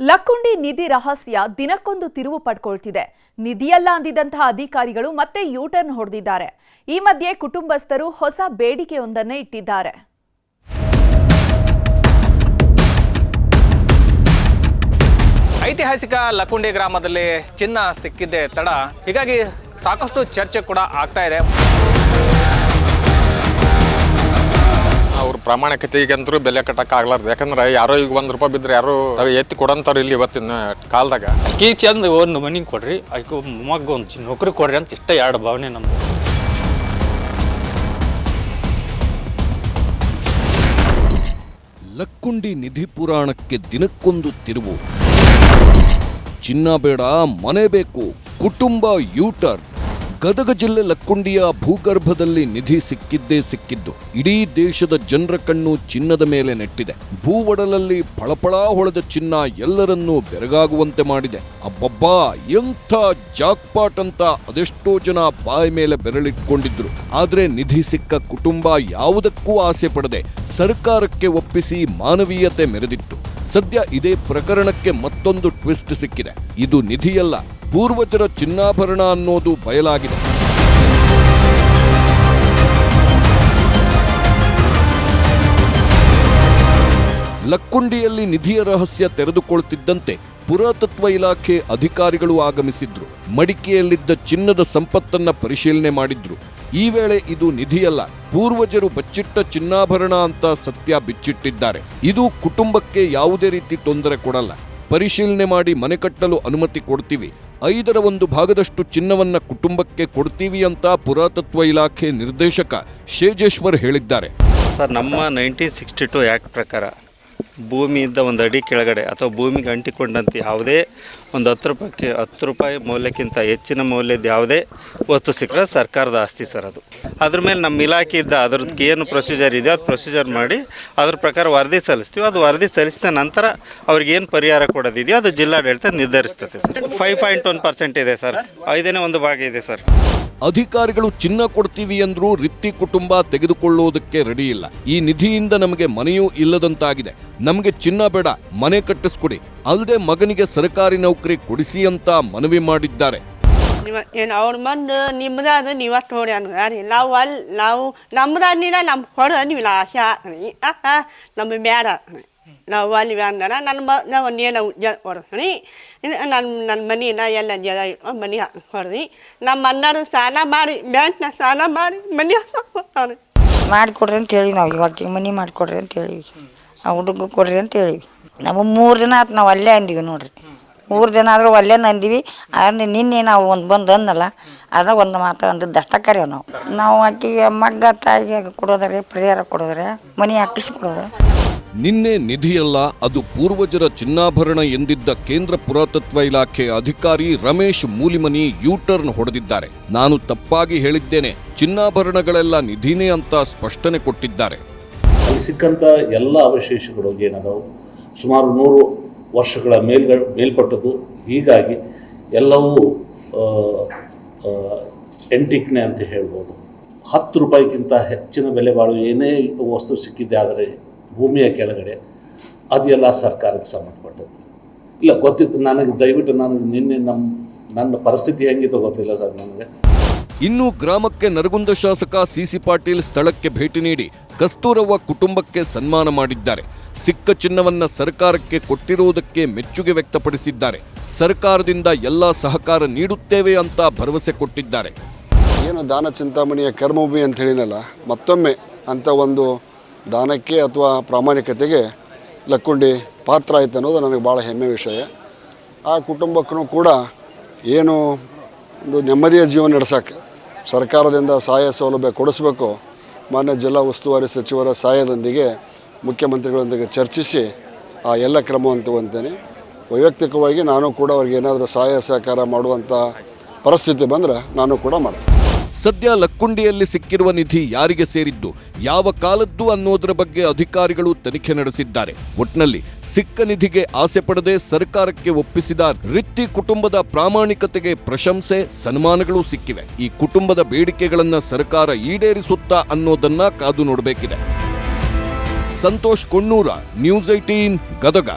ಲಕ್ಕುಂಡಿ ನಿಧಿ ರಹಸ್ಯ ದಿನಕ್ಕೊಂದು ತಿರುವು ಪಡ್ಕೊಳ್ತಿದೆ. ನಿಧಿಯಲ್ಲ ಅಂದಿದ್ದಂತಹ ಅಧಿಕಾರಿಗಳು ಮತ್ತೆ ಯೂಟರ್ನ್ ಹೊಡೆದಿದ್ದಾರೆ. ಈ ಮಧ್ಯೆ ಕುಟುಂಬಸ್ಥರು ಹೊಸ ಬೇಡಿಕೆಯೊಂದನ್ನೇ ಇಟ್ಟಿದ್ದಾರೆ. ಐತಿಹಾಸಿಕ ಲಕ್ಕುಂಡಿ ಗ್ರಾಮದಲ್ಲಿ ಚಿನ್ನ ಸಿಕ್ಕಿದ್ದೆ ತಡ, ಹೀಗಾಗಿ ಸಾಕಷ್ಟು ಚರ್ಚೆ ಕೂಡ ಆಗ್ತಾ ಇದೆ. ಅವ್ರ ಪ್ರಾಮಾಣಿಕತೆಗಂತೂ ಬೆಲೆ ಕಟ್ಟಕ್ಕೆ ಆಗ್ಲಾರ್ದು. ಯಾಕಂದ್ರೆ ಯಾರೋ ಈಗ ₹1 ಬಿದ್ದರೆ ಯಾರು ಎತ್ತಿ ಕೊಡಂತಾರ ಇಲ್ಲಿ ಇವತ್ತಿನ ಕಾಲದಾಗ. ಅಕ್ಕಿ ಚಂದ ಒಂದು ಮನೆಗೆ ಕೊಡ್ರಿ, ಆಯ್ಕೆ ಮಗ ಒಂದು ನೌಕರಿ ಕೊಡ್ರಿ ಅಂತ ಇಷ್ಟ ಎರಡು ಭಾವನೆ ನಮ್ದು. ಲಕ್ಕುಂಡಿ ನಿಧಿ ಪುರಾಣಕ್ಕೆ ದಿನಕ್ಕೊಂದು ತಿರುವು. ಚಿನ್ನ ಬೇಡ, ಮನೆ ಬೇಕು, ಕುಟುಂಬ ಯೂಟರ್ನ್. ಗದಗ ಜಿಲ್ಲೆ ಲಕ್ಕುಂಡಿಯ ಭೂಗರ್ಭದಲ್ಲಿ ನಿಧಿ ಸಿಕ್ಕಿದ್ದೇ ಸಿಕ್ಕಿದ್ದು ಇಡೀ ದೇಶದ ಜನರ ಕಣ್ಣು ಚಿನ್ನದ ಮೇಲೆ ನೆಟ್ಟಿದೆ. ಭೂವಡಲಲ್ಲಿ ಫಳಫಳ ಹೊಳೆದ ಚಿನ್ನ ಎಲ್ಲರನ್ನೂ ಬೆರಗಾಗುವಂತೆ ಮಾಡಿದೆ. ಅಬ್ಬಬ್ಬಾ, ಎಂಥ ಜಾಕ್ಪಾಟ್ ಅಂತ ಅದೆಷ್ಟೋ ಜನ ಬಾಯಿ ಮೇಲೆ ಬೆರಳಿಟ್ಕೊಂಡಿದ್ರು. ಆದ್ರೆ ನಿಧಿ ಸಿಕ್ಕ ಕುಟುಂಬ ಯಾವುದಕ್ಕೂ ಆಸೆ ಪಡದೆ ಸರ್ಕಾರಕ್ಕೆ ಒಪ್ಪಿಸಿ ಮಾನವೀಯತೆ ಮೆರೆದಿತ್ತು. ಸದ್ಯ ಇದೇ ಪ್ರಕರಣಕ್ಕೆ ಮತ್ತೊಂದು ಟ್ವಿಸ್ಟ್ ಸಿಕ್ಕಿದೆ. ಇದು ನಿಧಿಯಲ್ಲ, ಪೂರ್ವಜರ ಚಿನ್ನಾಭರಣ ಅನ್ನೋದು ಬಯಲಾಗಿದೆ. ಲಕ್ಕುಂಡಿಯಲ್ಲಿ ನಿಧಿಯ ರಹಸ್ಯ ತೆರೆದುಕೊಳ್ಳುತ್ತಿದ್ದಂತೆ ಪುರಾತತ್ವ ಇಲಾಖೆ ಅಧಿಕಾರಿಗಳು ಆಗಮಿಸಿದ್ರು. ಮಡಿಕೆಯಲ್ಲಿದ್ದ ಚಿನ್ನದ ಸಂಪತ್ತನ್ನ ಪರಿಶೀಲನೆ ಮಾಡಿದ್ರು. ಈ ವೇಳೆ ಇದು ನಿಧಿಯಲ್ಲ, ಪೂರ್ವಜರು ಬಚ್ಚಿಟ್ಟ ಚಿನ್ನಾಭರಣ ಅಂತ ಸತ್ಯ ಬಿಚ್ಚಿಟ್ಟಿದ್ದಾರೆ. ಇದು ಕುಟುಂಬಕ್ಕೆ ಯಾವುದೇ ರೀತಿ ತೊಂದರೆ ಕೊಡಲ್ಲ. ಪರಿಶೀಲನೆ ಮಾಡಿ ಮನೆ ಕಟ್ಟಲು ಅನುಮತಿ ಕೊಡ್ತೀವಿ, 1/5 ಚಿನ್ನವನ್ನ ಕುಟುಂಬಕ್ಕೆ ಕೊಡ್ತೀವಿ ಅಂತ ಪುರಾತತ್ವ ಇಲಾಖೆ ನಿರ್ದೇಶಕ ಶೇಜೇಶ್ವರ್ ಹೇಳಿದ್ದಾರೆ. ಸರ್, ನಮ್ಮ 1962 ಆ್ಯಕ್ಟ್ ಪ್ರಕಾರ ಭೂಮಿಯಿಂದ 1 ಅಡಿ ಕೆಳಗಡೆ ಅಥವಾ ಭೂಮಿಗೆ ಅಂಟಿಕೊಂಡಂತೆ ಯಾವುದೇ ಒಂದು ₹10 ಮೌಲ್ಯಕ್ಕಿಂತ ಹೆಚ್ಚಿನ ಮೌಲ್ಯದ ಯಾವುದೇ ವಸ್ತು ಸಿಕ್ಕರೆ ಸರ್ಕಾರದ ಆಸ್ತಿ ಸರ್. ಅದ್ರ ಮೇಲೆ ನಮ್ಮ ಇಲಾಖೆಯಿಂದ ಅದ್ರದ್ದು ಏನು ಪ್ರೊಸೀಜರ್ ಇದೆಯೋ ಅದು ಪ್ರೊಸೀಜರ್ ಮಾಡಿ ಅದ್ರ ಪ್ರಕಾರ ವರದಿ ಸಲ್ಲಿಸ್ತೀವಿ. ಅದು ವರದಿ ಸಲ್ಲಿಸಿದ ನಂತರ ಅವ್ರಿಗೆ ಏನು ಪರಿಹಾರ ಕೊಡೋದಿದೆಯೋ ಅದು ಜಿಲ್ಲಾಡಳಿತ ನಿರ್ಧರಿಸ್ತದೆ ಸರ್. 5.1% ಇದೆ ಸರ್, 1/5 ಭಾಗ ಇದೆ ಸರ್. ಅಧಿಕಾರಿಗಳು ಚಿನ್ನ ಕೊಡ್ತೀವಿ ಅಂದ್ರೂ ರಿತ್ತಿ ಕುಟುಂಬ ತೆಗೆದುಕೊಳ್ಳುವುದಕ್ಕೆ ರೆಡಿ ಇಲ್ಲ. ಈ ನಿಧಿಯಿಂದ ನಮಗೆ ಮನೆಯೂ ಇಲ್ಲದಂತಾಗಿದೆ, ನಮಗೆ ಚಿನ್ನ ಬೇಡ, ಮನೆ ಕಟ್ಟಿಸ್ಕೊಡಿ, ಅಲ್ಲದೆ ಮಗನಿಗೆ ಸರ್ಕಾರಿ ನೌಕರಿ ಕೊಡಿಸಿ ಅಂತ ಮನವಿ ಮಾಡಿದ್ದಾರೆ. ಅವ್ರ ಬಂದು ನಿಮ್ಮದಾದ್ರೆ ನೀವಷ್ಟು ನೋಡಿ ಅನ್ನೋದಾರಿ ನಾವು ನಮ್ಮದಾದ್ನಿಲ್ಲ ನಮ್ಗೆ ಕೊಡ ನೀವು ಆಸೆ ಹಾಕ್ರಿ, ನಮಗೆ ಬೇಡ, ನಾವು ಅಲ್ಲಿ ಅಂದಾರ ನಾವು ನೇಲ ಕೊಡ್ರಿ, ನನ್ನ ಮನೆನ ಎಲ್ಲ ಜನ ಮನೆ ಕೊಡ್ರಿ. ನಮ್ಮ ಅಣ್ಣರು ಸಾಲ ಮಾಡಿ ಬ್ಯಾಂಕ್ನ ಸಾಲ ಮಾಡಿ ಮನೆ ಹಾಕ್ತಾರೆ. ಮಾಡಿಕೊಡ್ರಿ ಅಂತ ಹೇಳಿ ನಾವು ಇವತ್ತಿಗೆ ಮನೆ ಮಾಡಿಕೊಡ್ರಿ ಅಂತ ಹೇಳಿವಿ. ಆ ಹುಡುಗ ಕೊಡ್ರಿ ಅಂತ ಹೇಳಿವಿ. ನಾವು 3 ದಿನ ಆಯ್ತು ನಾವು ಅಲ್ಲೇ ಅಂದಿವಿ ನೋಡ್ರಿ. 3 ದಿನ ಆದರೂ ಅಲ್ಲೇ ಅಂದಿವಿ. ಆದರೆ ನಿನ್ನೆ ನಾವು ಬಂದು ಅಂದಲ್ಲ, ಅದ ಒಂದು ಮಾತು ಅಂದದ್ದಷ್ಟ ಕರೆಯೋ ನಾವು ಆಕೆಗೆ ಮಗ್ಗ ತಾಯಿಗೆ ಕೊಡೋದ್ರೆ ಪರಿಹಾರ ಕೊಡೋದ್ರೆ ಮನೆ ಹಾಕಿಸಿ ಕೊಡೋದ್ರೆ. ನಿನ್ನೆ ನಿಧಿಯಲ್ಲ, ಅದು ಪೂರ್ವಜರ ಚಿನ್ನಾಭರಣ ಎಂದಿದ್ದ ಕೇಂದ್ರ ಪುರಾತತ್ವ ಇಲಾಖೆ ಅಧಿಕಾರಿ ರಮೇಶ್ ಮೂಲಿಮನಿ ಯೂಟರ್ನ್ ಹೊಡೆದಿದ್ದಾರೆ. ನಾನು ತಪ್ಪಾಗಿ ಹೇಳಿದ್ದೇನೆ, ಚಿನ್ನಾಭರಣಗಳೆಲ್ಲ ನಿಧಿನೇ ಅಂತ ಸ್ಪಷ್ಟನೆ ಕೊಟ್ಟಿದ್ದಾರೆ. ಅಲ್ಲಿ ಸಿಕ್ಕಂಥ ಎಲ್ಲ ಅವಶೇಷಗಳು ಏನದಾವು ಸುಮಾರು 100 ವರ್ಷಗಳ ಮೇಲ್ಪಟ್ಟದ್ದು. ಹೀಗಾಗಿ ಎಲ್ಲವೂ ಎಂಟಿಕ್ನೆ ಅಂತ ಹೇಳ್ಬೋದು. ₹10ಕ್ಕಿಂತ ಹೆಚ್ಚಿನ ಬೆಲೆ ಬಾಳುವ ಏನೇ ವಸ್ತು ಸಿಕ್ಕಿದ್ದೆ ಆದರೆ ಭೂಮಿಯ ಕೆಳಗಡೆ ಅದೆಲ್ಲ ಸರ್ಕಾರಕ್ಕೆ ಸಂಬಂಧಪಟ್ಟದ್ದು. ಇಲ್ಲ ಗೊತ್ತಿತ್ತು ನನಗೆ, ದಯವಿಟ್ಟು ನನಗೆ ನಿನ್ನೆ ನನ್ನ ಪರಿಸ್ಥಿತಿ ಹೆಂಗಿತ್ತು ಗೊತ್ತಿಲ್ಲ ಸರ್ ನನಗೆ. ಇನ್ನು ಗ್ರಾಮಕ್ಕೆ ನರಗುಂದ ಶಾಸಕ ಸಿಸಿ ಪಾಟೀಲ್ ಸ್ಥಳಕ್ಕೆ ಭೇಟಿ ನೀಡಿ ಕಸ್ತೂರವ್ವ ಕುಟುಂಬಕ್ಕೆ ಸನ್ಮಾನ ಮಾಡಿದ್ದಾರೆ. ಸಿಕ್ಕ ಚಿನ್ನವನ್ನ ಸರ್ಕಾರಕ್ಕೆ ಕೊಟ್ಟಿರುವುದಕ್ಕೆ ಮೆಚ್ಚುಗೆ ವ್ಯಕ್ತಪಡಿಸಿದ್ದಾರೆ. ಸರ್ಕಾರದಿಂದ ಎಲ್ಲ ಸಹಕಾರ ನೀಡುತ್ತೇವೆ ಅಂತ ಭರವಸೆ ಕೊಟ್ಟಿದ್ದಾರೆ. ಏನು ದಾನ ಚಿಂತಾಮಣಿಯ ಕರ್ಮಭೂಮಿ ಅಂತ ಹೇಳಿನಲ್ಲ, ಮತ್ತೊಮ್ಮೆ ಅಂತ ಒಂದು ದಾನಕ್ಕೆ ಅಥವಾ ಪ್ರಾಮಾಣಿಕತೆಗೆ ಲಕ್ಕುಂಡಿ ಪಾತ್ರ ಆಯ್ತು ಅನ್ನೋದು ನನಗೆ ಭಾಳ ಹೆಮ್ಮೆ ವಿಷಯ. ಆ ಕುಟುಂಬಕ್ಕೂ ಕೂಡ ಏನು ಒಂದು ನೆಮ್ಮದಿಯ ಜೀವನ ನಡೆಸೋಕ್ಕೆ ಸರ್ಕಾರದಿಂದ ಸಹಾಯ ಸೌಲಭ್ಯ ಕೊಡಿಸ್ಬೇಕು. ಮಾನ್ಯ ಜಿಲ್ಲಾ ಉಸ್ತುವಾರಿ ಸಚಿವರ ಸಹಾಯದೊಂದಿಗೆ ಮುಖ್ಯಮಂತ್ರಿಗಳೊಂದಿಗೆ ಚರ್ಚಿಸಿ ಆ ಎಲ್ಲ ಕ್ರಮವನ್ನು ತಗೊಳ್ತೇನೆ. ವೈಯಕ್ತಿಕವಾಗಿ ನಾನು ಕೂಡ ಅವ್ರಿಗೆ ಏನಾದರೂ ಸಹಾಯ ಸಹಕಾರ ಮಾಡುವಂಥ ಪರಿಸ್ಥಿತಿ ಬಂದರೆ ನಾನು ಕೂಡ ಮಾಡ್ತೀನಿ. ಸದ್ಯ ಲಕ್ಕುಂಡಿಯಲ್ಲಿ ಸಿಕ್ಕಿರುವ ನಿಧಿ ಯಾರಿಗೆ ಸೇರಿದ್ದು, ಯಾವ ಕಾಲದ್ದು ಅನ್ನೋದರ ಬಗ್ಗೆ ಅಧಿಕಾರಿಗಳು ತನಿಖೆ ನಡೆಸಿದ್ದಾರೆ. ಒಟ್ನಲ್ಲಿ ಸಿಕ್ಕ ನಿಧಿಗೆ ಆಸೆ ಪಡದೆ ಸರ್ಕಾರಕ್ಕೆ ಒಪ್ಪಿಸಿದ ರಿತ್ತಿ ಕುಟುಂಬದ ಪ್ರಾಮಾಣಿಕತೆಗೆ ಪ್ರಶಂಸೆ, ಸನ್ಮಾನಗಳು ಸಿಕ್ಕಿವೆ. ಈ ಕುಟುಂಬದ ಬೇಡಿಕೆಗಳನ್ನ ಸರ್ಕಾರ ಈಡೇರಿಸುತ್ತಾ ಅನ್ನೋದನ್ನ ಕಾದು ನೋಡಬೇಕಿದೆ. ಸಂತೋಷ್ ಕೊಣ್ಣೂರ, ನ್ಯೂಸ್ 18 ಗದಗ.